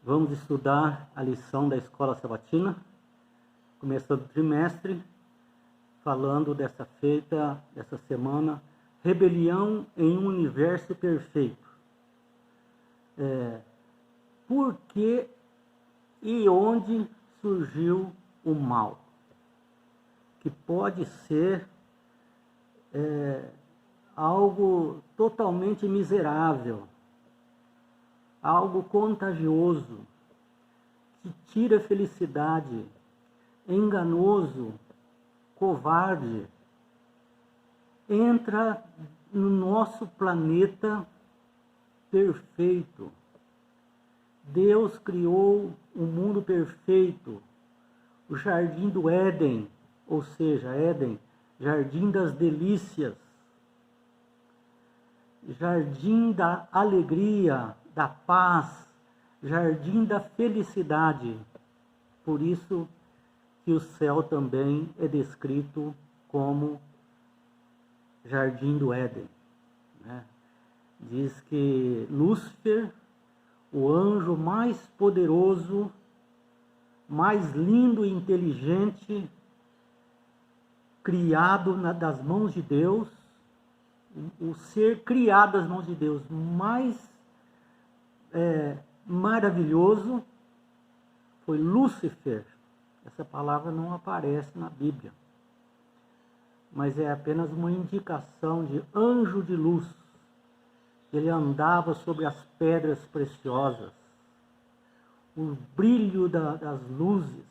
Vamos estudar a lição da Escola Sabatina, começando o trimestre, falando dessa semana, rebelião em um universo perfeito. Por que e onde surgiu o mal? Que pode ser algo totalmente miserável, algo contagioso, que tira a felicidade, enganoso, covarde, entra no nosso planeta perfeito. Deus criou um mundo perfeito, o jardim do Éden, ou seja, Éden, jardim das delícias, jardim da alegria, da paz, jardim da felicidade. Por isso que o céu também é descrito como jardim do Éden, né? Diz que Lúcifer, o anjo mais poderoso, mais lindo e inteligente, criado das mãos de Deus, o ser criado das mãos de Deus mais maravilhoso, foi Lúcifer. Essa palavra não aparece na Bíblia, mas é apenas uma indicação de anjo de luz. Ele andava sobre as pedras preciosas, o brilho das luzes.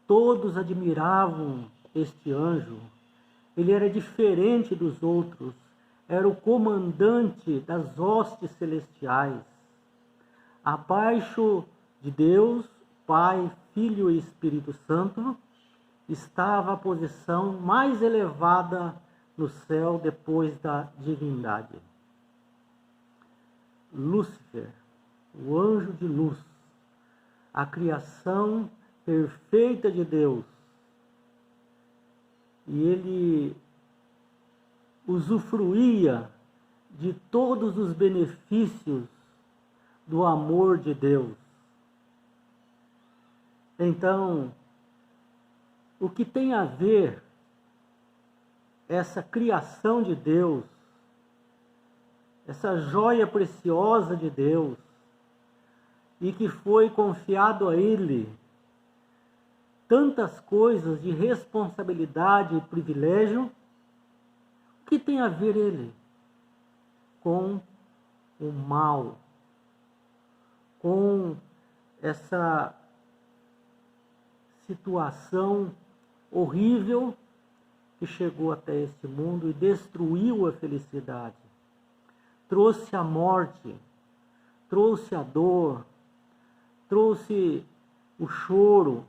Todos admiravam este anjo. Ele era diferente dos outros, era o comandante das hostes celestiais. Abaixo de Deus, Pai, Filho e Espírito Santo, estava a posição mais elevada no céu depois da divindade. Lúcifer, o anjo de luz, a criação perfeita de Deus. E ele usufruía de todos os benefícios do amor de Deus. Então, o que tem a ver essa criação de Deus, essa joia preciosa de Deus, e que foi confiado a ele tantas coisas de responsabilidade e privilégio, o que tem a ver ele com o mal, com essa situação horrível que chegou até este mundo e destruiu a felicidade, trouxe a morte, trouxe a dor, trouxe o choro,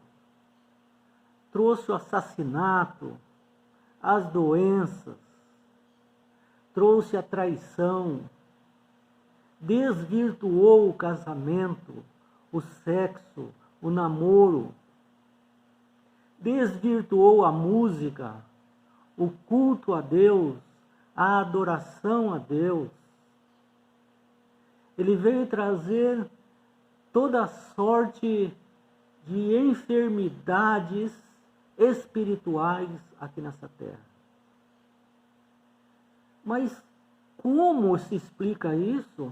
trouxe o assassinato, as doenças, trouxe a traição, desvirtuou o casamento, o sexo, o namoro, desvirtuou a música, o culto a Deus, a adoração a Deus. Ele veio trazer toda sorte de enfermidades espirituais aqui nessa terra. Mas como se explica isso?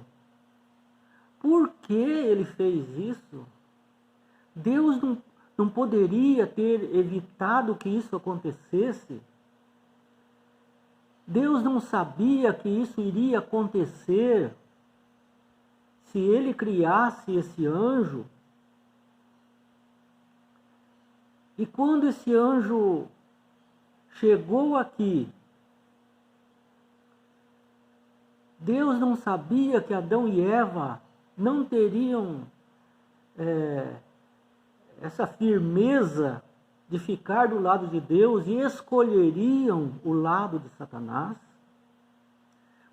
Por que ele fez isso? Deus não poderia ter evitado que isso acontecesse? Deus não sabia que isso iria acontecer se ele criasse esse anjo? E quando esse anjo chegou aqui, Deus não sabia que Adão e Eva não teriam essa firmeza de ficar do lado de Deus e escolheriam o lado de Satanás?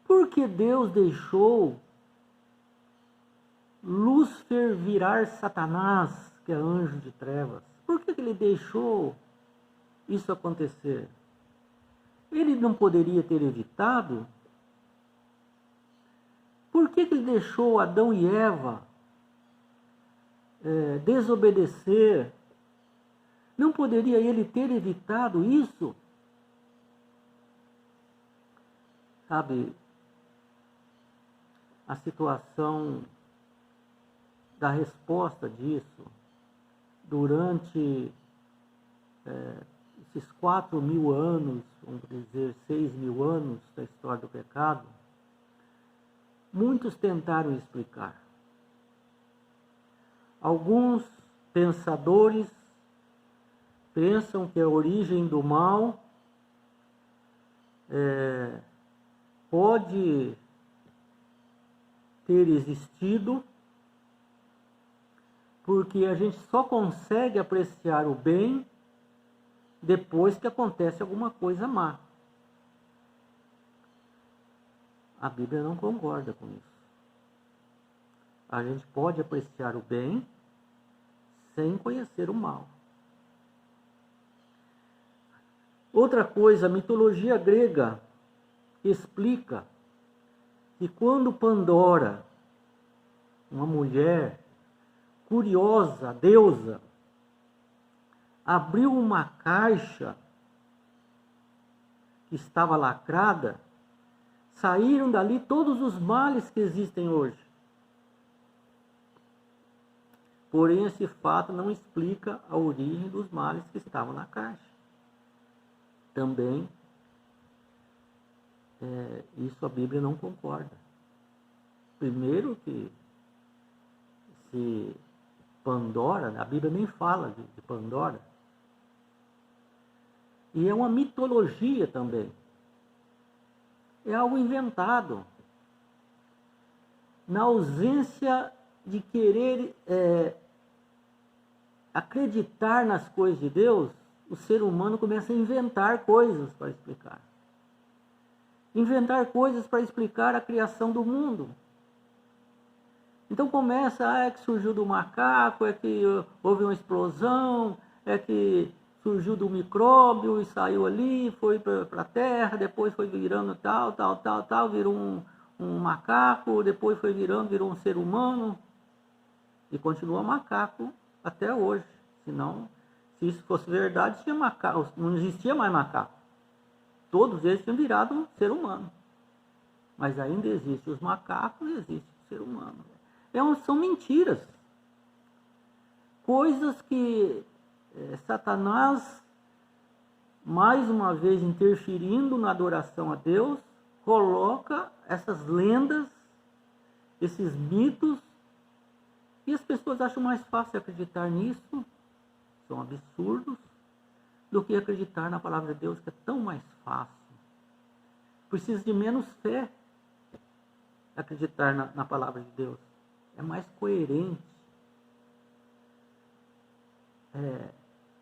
Por que Deus deixou Lúcifer virar Satanás, que é anjo de trevas? Por que ele deixou isso acontecer? Ele não poderia ter evitado? Por que ele deixou Adão e Eva desobedecer, não poderia ele ter evitado isso? Sabe, a situação da resposta disso, durante esses 4.000 anos, vamos dizer 6.000 anos da história do pecado, muitos tentaram explicar. Alguns pensadores pensam que a origem do mal pode ter existido porque a gente só consegue apreciar o bem depois que acontece alguma coisa má. A Bíblia não concorda com isso. A gente pode apreciar o bem sem conhecer o mal. Outra coisa, a mitologia grega explica que quando Pandora, uma mulher curiosa, deusa, abriu uma caixa que estava lacrada, saíram dali todos os males que existem hoje. Porém, esse fato não explica a origem dos males que estavam na caixa. Também, isso a Bíblia não concorda. Primeiro que se Pandora, a Bíblia nem fala de Pandora, e é uma mitologia também. É algo inventado. Na ausência de querer acreditar nas coisas de Deus, o ser humano começa a inventar coisas para explicar. Inventar coisas para explicar a criação do mundo. Então começa, é que surgiu do macaco, é que houve uma explosão, é que surgiu do micróbio e saiu ali, foi para a terra, depois foi virando tal, virou um macaco, depois foi virou um ser humano, e continua macaco até hoje. Senão, se isso fosse verdade, tinha macaco, não existia mais macaco. Todos eles tinham virado um ser humano. Mas ainda existe os macacos e existe o ser humano. São mentiras. Coisas que Satanás, mais uma vez interferindo na adoração a Deus, coloca essas lendas, esses mitos, e as pessoas acham mais fácil acreditar nisso, são absurdos, do que acreditar na palavra de Deus, que é tão mais fácil. Precisa de menos fé acreditar na palavra de Deus. É mais coerente.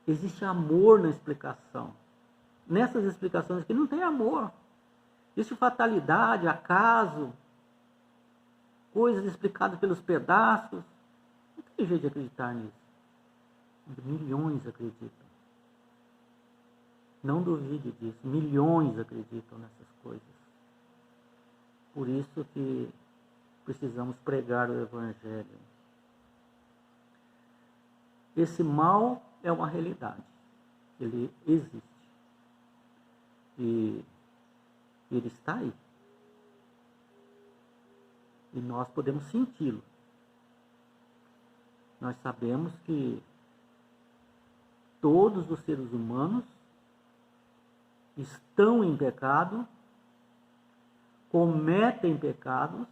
Existe amor na explicação. Nessas explicações aqui não tem amor. Existe fatalidade, acaso, coisas explicadas pelos pedaços. Não tem jeito de acreditar nisso. Milhões acreditam. Não duvide disso. Milhões acreditam nessas coisas. Por isso que precisamos pregar o Evangelho. Esse mal é uma realidade. Ele existe. E ele está aí. E nós podemos senti-lo. Nós sabemos que todos os seres humanos estão em pecado, cometem pecados,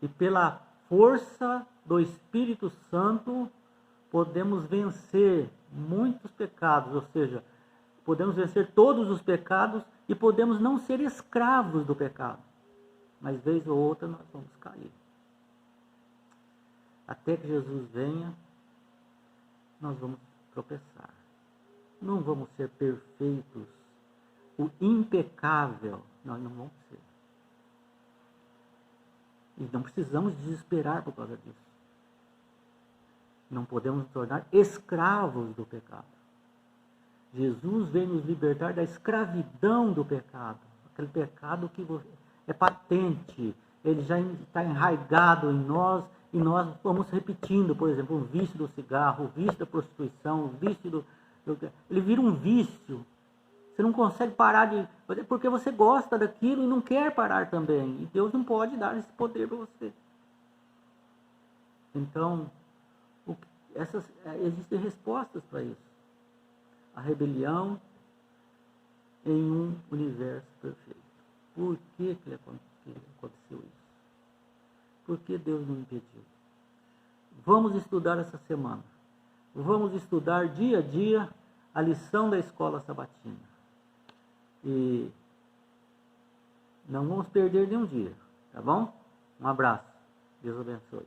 e pela força do Espírito Santo podemos vencer muitos pecados, ou seja, podemos vencer todos os pecados e podemos não ser escravos do pecado, mas vez ou outra nós vamos cair. Até que Jesus venha, nós vamos tropeçar. Não vamos ser perfeitos. O impecável, nós não vamos ser. E não precisamos desesperar por causa disso. Não podemos nos tornar escravos do pecado. Jesus veio nos libertar da escravidão do pecado. Aquele pecado que é patente, ele já está enraizado em nós, E nós vamos repetindo, por exemplo, o vício do cigarro, o vício da prostituição, o vício do... Ele vira um vício. Você não consegue parar de... Porque você gosta daquilo e não quer parar também. E Deus não pode dar esse poder para você. Então, existem respostas para isso. A rebelião em um universo perfeito. Por que aconteceu isso? Por que Deus não impediu? Vamos estudar essa semana. Vamos estudar dia a dia a lição da escola sabatina. E não vamos perder nenhum dia, tá bom? Um abraço. Deus abençoe.